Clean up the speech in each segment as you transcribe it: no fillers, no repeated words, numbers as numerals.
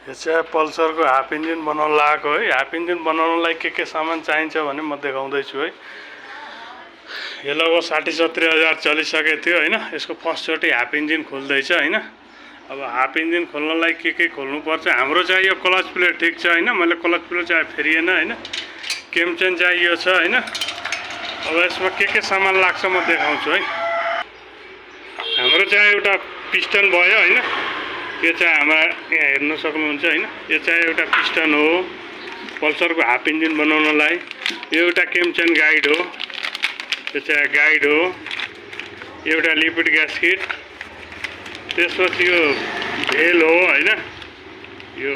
यो चाहिँ पल्सरको half engine बनाउन लगाएको है। हाफ इन्जिन बनाउनलाई के सामान चाहिन्छ भने म देखाउँदैछु है। यो लगभग 60-70 हजार चलिसकेको थियो हैन। यसको फर्स्टचोटि हाफ इन्जिन खोल्दैछ हैन। अब हाफ इन्जिन खोल्नलाई के खोल्नु पर्छ, हाम्रो चाहिँ यो क्लच प्लेट ठिक छ हैन। मैले क्लच प्लेट चाहिँ फेरिएन हैन। केम चेन चाहिँ यो छ हैन। अब यसमा के सामान लाग्छ म देखाउँछु है। हाम्रो चाहिँ एउटा पिस्टन भयो हैन। यो चाहिँ हाम्रो यहाँ हेर्न सक्नुहुन्छ हैन। यो चाहिँ एउटा पिस्टन हो पल्सरको हाफ इन्जिन बनाउनलाई। यो एउटा केम चेन गाइड हो। यो चाहिँ गाइड हो। एउटा लिक्विड ग्यास्केट। त्यसपछि यो भेल हो हैन। यो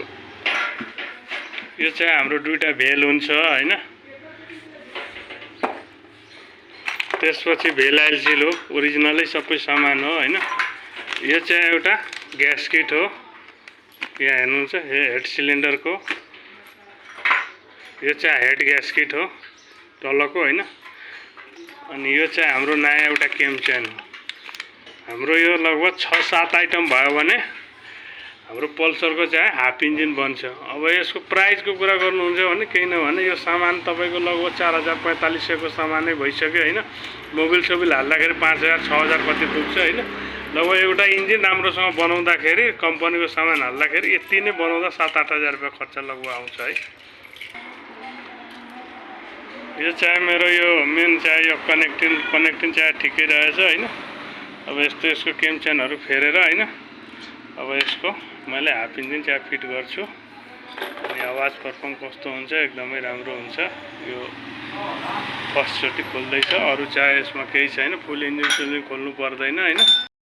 चाहिँ हाम्रो दुईटा भेल हुन्छ हैन। त्यसपछि भेल आइल सिल हो। ओरिजिनलै सबै सामान हो हैन। यो चाहिँ एउटा ग्यास्केट हो। यहाँ हेर्नुहुन्छ यो हेड सिलिन्डरको। यो चाहिँ हेड ग्यास्केट हो तलको हैन। अनि यो चाहिँ हाम्रो नयाँ एउटा केम चेन हो। हाम्रो यो लगभग 6-7 आइटम भयो भने हाम्रो पल्सरको चाहिँ हाफ इन्जिन बन्छ। अब यसको प्राइसको कुरा गर्नुहुन्छ भने केही नभने यो सामान तपाईको लगभग 4000-4500 को सामानै भइसक्यो हैन। मोबिल सोबिल हाल्दाखेरि 5000-6000 कति पुग्छ हैन। लगभग एउटा इन्जिन राम्रोसँग बनाउँदाखेरि कम्पनीको सामान हाल्दाखेरि यति नै बनाउँदा 7-8 हजार रुपैयाँ खर्च लगभग आउँछ है। यो चाहिँ मेरो यो मेन चाहिँ यो कनेक्टिङ चाहिँ ठिकै रहेछ हैन। अब यसको केम चेनहरु फेरेर हैन। अब यसको मैले हाफ इन्जिन चाहिँ फिट गर्छु। अनि आवाज परफर्म कस्तो हुन्छ एकदमै राम्रो हुन्छ। यो फर्स्ट चोटि खोल्दैछ। अरु चाहिँ यसमा केही छैन। फुल इन्जिन खोल्नु पर्दैन हैन।